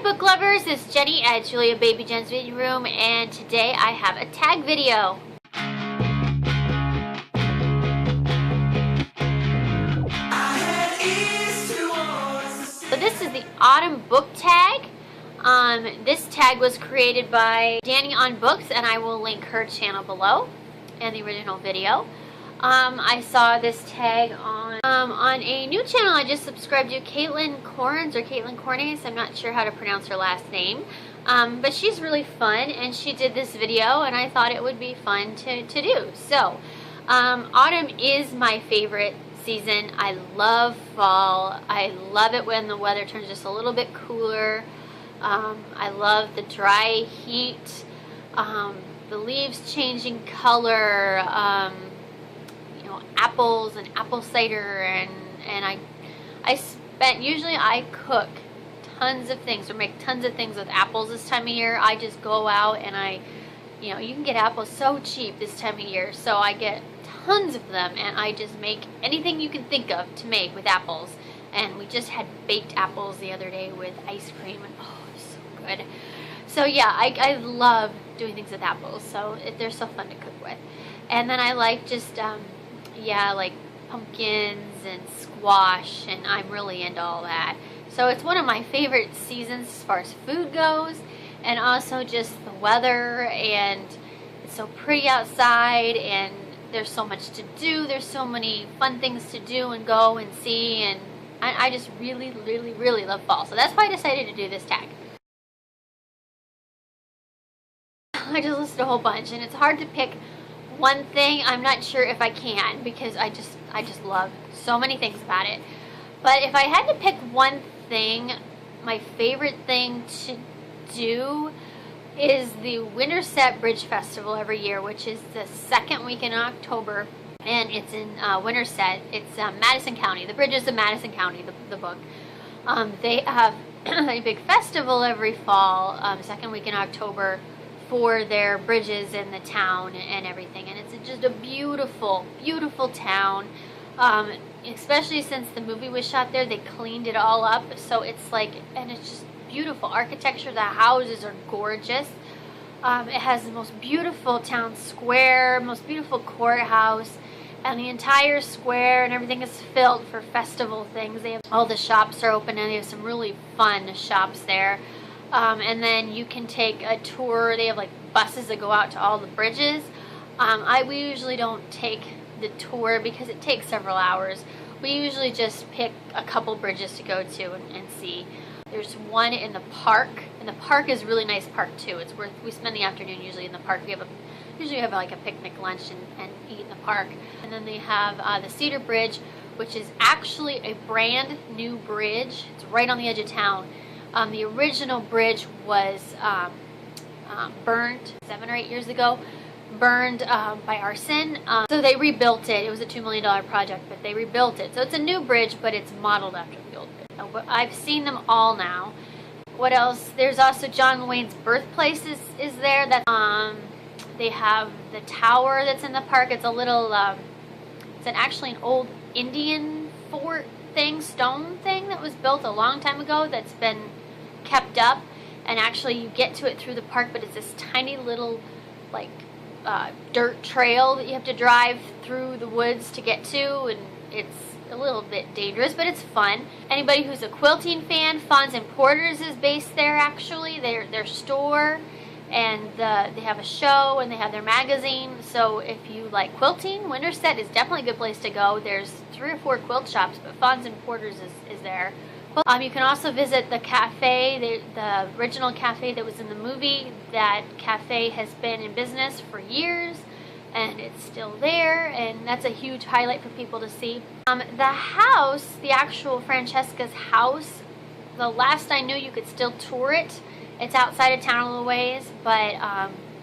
book lovers, it's Jenny at Julia Baby Jen's Reading Room, and today I have a tag video. So this is the autumn book tag. This tag was created by Danny on Books, and I will link her channel below and the original video. I saw this tag on a new channel I just subscribed to, Caitlin Corns or Caitlin Cornes. I'm not sure how to pronounce her last name, but she's really fun, and she did this video, and I thought it would be fun to do. So, autumn is my favorite season. I love fall. I love it when the weather turns just a little bit cooler. I love the dry heat, the leaves changing color, apples and apple cider, and usually I cook tons of things or make tons of things with apples this time of year. I just go out and you can get apples so cheap this time of year, so I get tons of them, and I just make anything you can think of to make with apples. And we just had baked apples the other day with ice cream, and oh, it's so good. So yeah, I love doing things with apples, so they're so fun to cook with. And then I like just like pumpkins and squash, and I'm really into all that. So it's one of my favorite seasons as far as food goes, and also just the weather, and it's so pretty outside, and there's so much to do. There's so many fun things to do and go and see, and I just really, really, really love fall. So that's why I decided to do this tag. I just listed a whole bunch, and it's hard to pick one thing. I'm not sure if I can, because I just love so many things about it. But if I had to pick one thing, my favorite thing to do is the Winterset Bridge Festival every year, which is the second week in October, and it's in Winterset. It's Madison County. The Bridges of Madison County, the book. They have a big festival every fall, second week in October, for their bridges in the town and everything, and it's just a beautiful, beautiful town. Especially since the movie was shot there, they cleaned it all up, so it's just beautiful architecture. The houses are gorgeous. It has the most beautiful town square, most beautiful courthouse, and the entire square and everything is filled for festival things. They have all the shops are open, and they have some really fun shops there. And then you can take a tour. They have buses that go out to all the bridges. We usually don't take the tour because it takes several hours. We usually just pick a couple bridges to go to and see. There's one in the park, and the park is a really nice park too. We spend the afternoon usually in the park. We usually have a picnic lunch and eat in the park. And then they have the Cedar Bridge, which is actually a brand new bridge. It's right on the edge of town. The original bridge was burned 7 or 8 years ago, burned by arson. So they rebuilt it. It was a $2 million project, but they rebuilt it. So it's a new bridge, but it's modeled after the old bridge. I've seen them all now. What else? There's also John Wayne's birthplace is there. That they have the tower that's in the park. It's a little, it's actually an old Indian fort thing, stone thing that was built a long time ago that's been kept up, and actually you get to it through the park, but it's this tiny little dirt trail that you have to drive through the woods to get to, and it's a little bit dangerous, but it's fun. Anybody who's a quilting fan, Fawns and Porters is based there actually, their store, and they have a show, and they have their magazine. So if you like quilting, Winterset is definitely a good place to go. There's 3 or 4 quilt shops, but Fawns and Porters is there. You can also visit the cafe, the original cafe that was in the movie. That cafe has been in business for years, and it's still there, and that's a huge highlight for people to see. The house, the actual Francesca's house, the last I knew you could still tour it. It's outside of town a little ways, but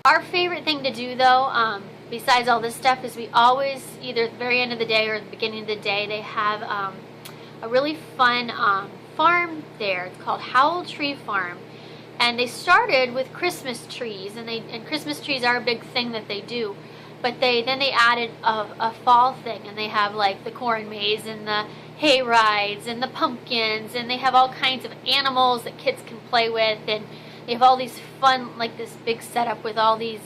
our favorite thing to do though, besides all this stuff, is we always, either at the very end of the day or at the beginning of the day, they have a really fun farm there. It's called Howell Tree Farm, and they started with Christmas trees, and Christmas trees are a big thing that they do. But then they added a fall thing, and they have the corn maze and the hay rides and the pumpkins, and they have all kinds of animals that kids can play with, and they have all these fun, like this big setup with all these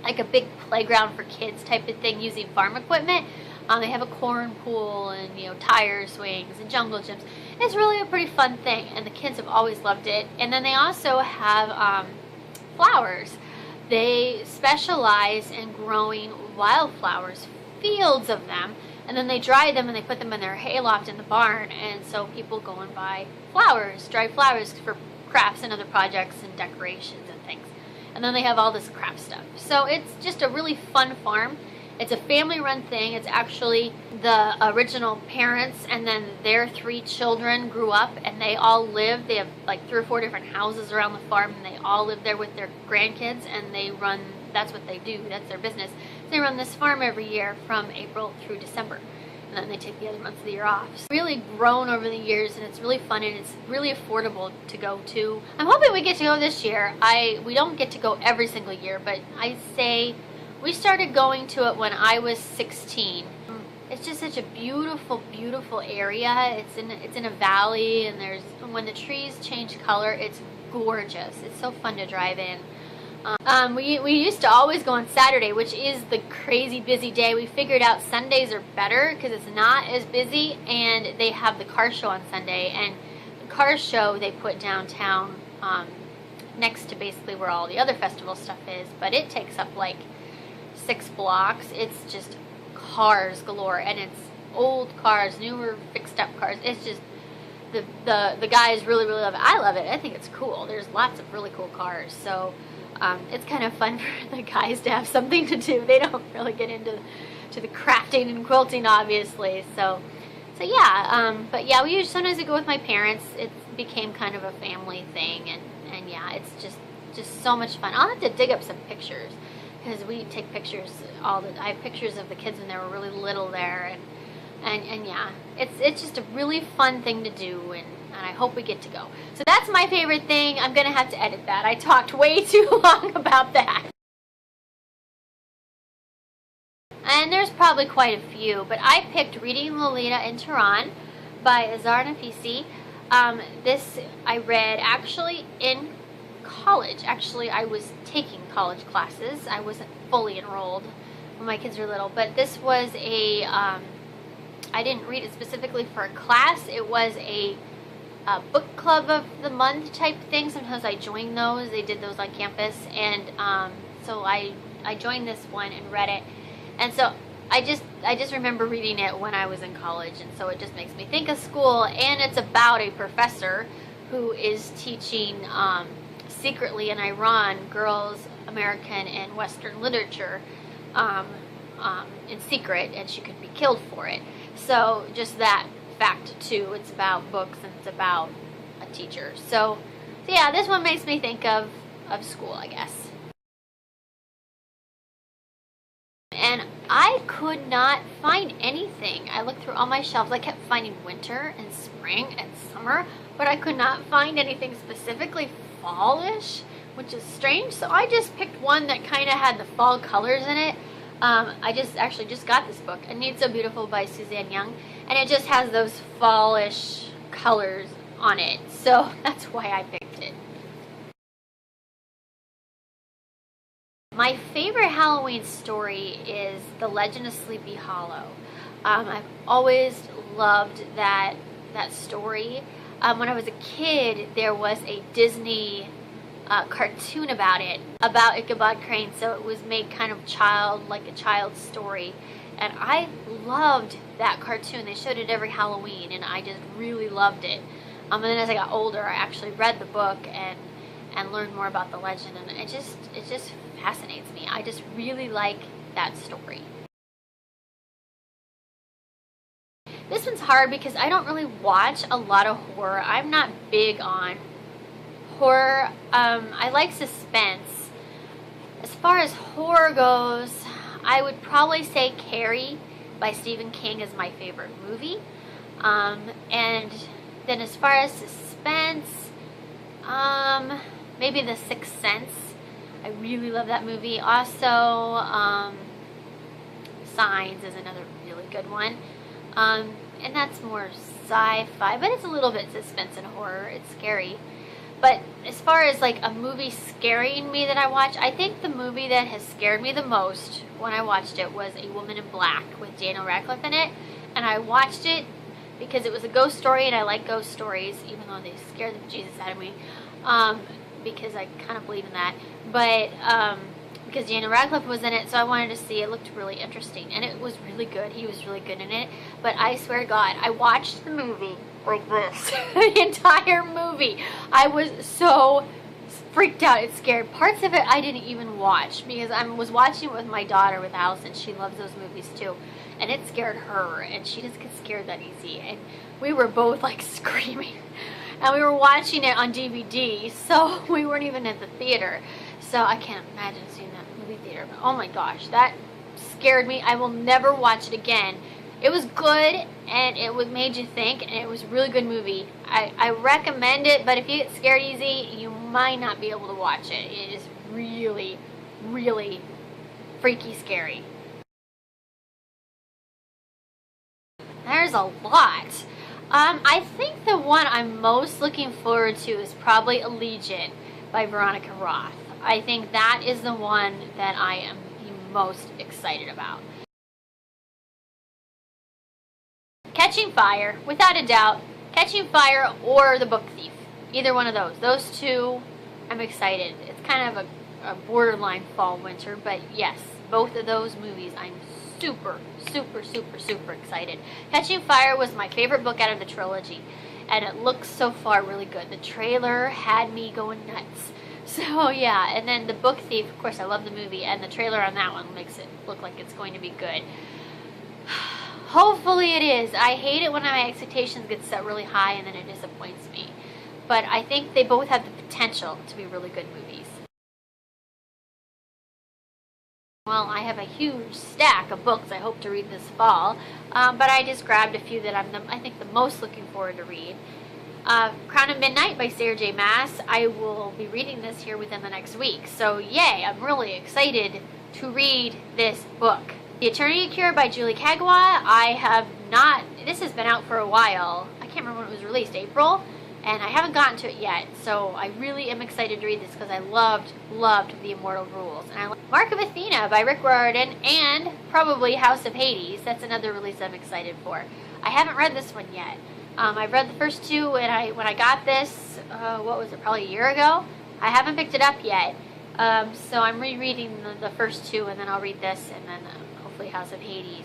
like a big playground for kids type of thing using farm equipment. They have a corn pool and, you know, tire swings and jungle gyms. It's really a pretty fun thing, and the kids have always loved it. And then they also have flowers. They specialize in growing wildflowers, fields of them, and then they dry them and they put them in their hayloft in the barn. And so people go and buy flowers, dried flowers, for crafts and other projects and decorations and things. And then they have all this craft stuff. So it's just a really fun farm. It's a family-run thing. It's actually the original parents and then their 3 children grew up, and they all live. They have like 3 or 4 different houses around the farm, and they all live there with their grandkids, and they run, that's what they do, that's their business. They run this farm every year from April through December, and then they take the other months of the year off. It's really grown over the years, and it's really fun, and it's really affordable to go to. I'm hoping we get to go this year. We don't get to go every single year, but I say we started going to it when I was 16. It's just such a beautiful, beautiful area. It's in a valley, and when the trees change color, it's gorgeous. It's so fun to drive in. We used to always go on Saturday, which is the crazy busy day. We figured out Sundays are better because it's not as busy, and they have the car show on Sunday. And the car show they put downtown next to basically where all the other festival stuff is, but it takes up like 6 blocks. It's just cars galore, and it's old cars, newer fixed up cars. It's just the guys really love it. I love it. I think it's cool. There's lots of really cool cars, so it's kind of fun for the guys to have something to do. They don't really get into the crafting and quilting, obviously. So yeah. But yeah, sometimes we go with my parents. It became kind of a family thing, and yeah, it's just so much fun. I'll have to dig up some pictures, because we take pictures I have pictures of the kids when they were really little there, and yeah, it's just a really fun thing to do, and I hope we get to go. So that's my favorite thing. I'm gonna have to edit that. I talked way too long about that. And there's probably quite a few, but I picked Reading Lolita in Tehran by Azar Nafisi. This I read actually in college. Actually, I was taking college classes. I wasn't fully enrolled when my kids were little, but this was I didn't read it specifically for a class. It was a book club of the month type thing. Sometimes I joined those. They did those on campus, and so I joined this one and read it. And so I just remember reading it when I was in college, and so it just makes me think of school. And it's about a professor who is teaching secretly in Iran girls American and Western literature in secret, and she could be killed for it. So just that fact too. It's about books, and it's about a teacher. So yeah, this one makes me think of school, I guess. And I could not find anything. I looked through all my shelves. I kept finding winter and spring and summer, but I could not find anything specifically fallish, which is strange. So I just picked one that kind of had the fall colors in it. I actually just got this book, A Need So Beautiful by Suzanne Young, and it just has those fallish colors on it. So that's why I picked it. My favorite Halloween story is The Legend of Sleepy Hollow. I've always loved that story. When I was a kid, there was a Disney cartoon about it, about Ichabod Crane, so it was made kind of like a child's story. And I loved that cartoon. They showed it every Halloween, and I just really loved it. And then as I got older, I actually read the book and learned more about the legend, and it just fascinates me. I just really like that story. This one's hard because I don't really watch a lot of horror. I'm not big on horror. I like suspense. As far as horror goes, I would probably say Carrie by Stephen King is my favorite movie. And then as far as suspense, maybe The Sixth Sense. I really love that movie. Also, Signs is another really good one. and that's more sci-fi, but it's a little bit suspense and horror. It's scary. But as far as like a movie scaring me that I watch, I think the movie that has scared me the most when I watched it was A Woman in Black with Daniel Radcliffe in it. And I watched it because it was a ghost story, and I like ghost stories, even though they scare the Jesus out of me, because I kind of believe in that. But because Daniel Radcliffe was in it, so I wanted to see. It looked really interesting, and it was really good. He was really good in it. But I swear to God, I watched the movie like this. The entire movie. I was so freaked out. It scared. Parts of it I didn't even watch because I was watching it with my daughter, with Allison. She loves those movies too. And it scared her, and she doesn't get scared that easy. And we were both like screaming. And we were watching it on DVD, so we weren't even at the theater. So I can't imagine seeing that movie theater. But oh my gosh, that scared me. I will never watch it again. It was good, and it made you think, and it was a really good movie. I recommend it, but if you get scared easy, you might not be able to watch it. It is really, really freaky scary. There's a lot. I think the one I'm most looking forward to is probably Allegiant by Veronica Roth. I think that is the one that I am the most excited about. Catching Fire, without a doubt. Catching Fire or The Book Thief. Either one of those. Those two, I'm excited. It's kind of a borderline fall winter, but yes, both of those movies I'm super, super, super, super excited. Catching Fire was my favorite book out of the trilogy, and it looks so far really good. The trailer had me going nuts. So yeah, and then The Book Thief, of course I love the movie, and the trailer on that one makes it look like it's going to be good. Hopefully it is. I hate it when my expectations get set really high and then it disappoints me. But I think they both have the potential to be really good movies. Well, I have a huge stack of books I hope to read this fall, but I just grabbed a few that I think the most looking forward to read. Crown of Midnight by Sarah J. Maas. I will be reading this here within the next week, so yay, I'm really excited to read this book. The Eternity Cure by Julie Kagawa. I have not, this has been out for a while. I can't remember when it was released, April? And I haven't gotten to it yet, so I really am excited to read this because I loved The Immortal Rules. And I like Mark of Athena by Rick Riordan, and probably House of Hades. That's another release I'm excited for. I haven't read this one yet. I've read the first two, and when I got this, what was it, probably a year ago? I haven't picked it up yet. So I'm rereading the first two, and then I'll read this, and then hopefully House of Hades.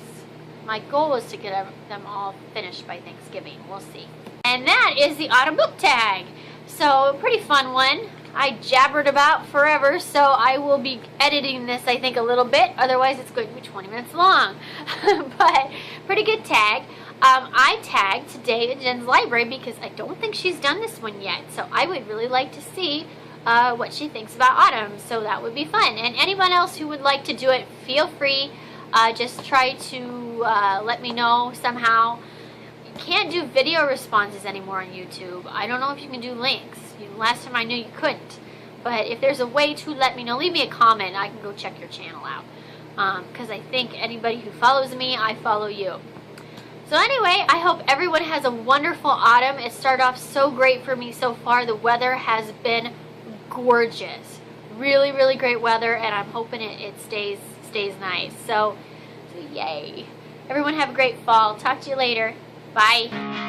My goal is to get them all finished by Thanksgiving. We'll see. And that is the Autumn Book Tag. So, a pretty fun one. I jabbered about forever, so I will be editing this, I think, a little bit. Otherwise, it's going to be 20 minutes long. But, pretty good tag. I tagged today at Jen's library because I don't think she's done this one yet. So, I would really like to see what she thinks about Autumn. So, that would be fun. And anyone else who would like to do it, feel free. Just try to let me know somehow. Can't do video responses anymore on YouTube. I don't know if you can do links. Last time I knew you couldn't. But if there's a way to let me know, leave me a comment. I can go check your channel out. Because I think anybody who follows me, I follow you. So anyway, I hope everyone has a wonderful autumn. It started off so great for me so far. The weather has been gorgeous. Really, really great weather. And I'm hoping it stays nice. So yay. Everyone have a great fall. Talk to you later. Bye.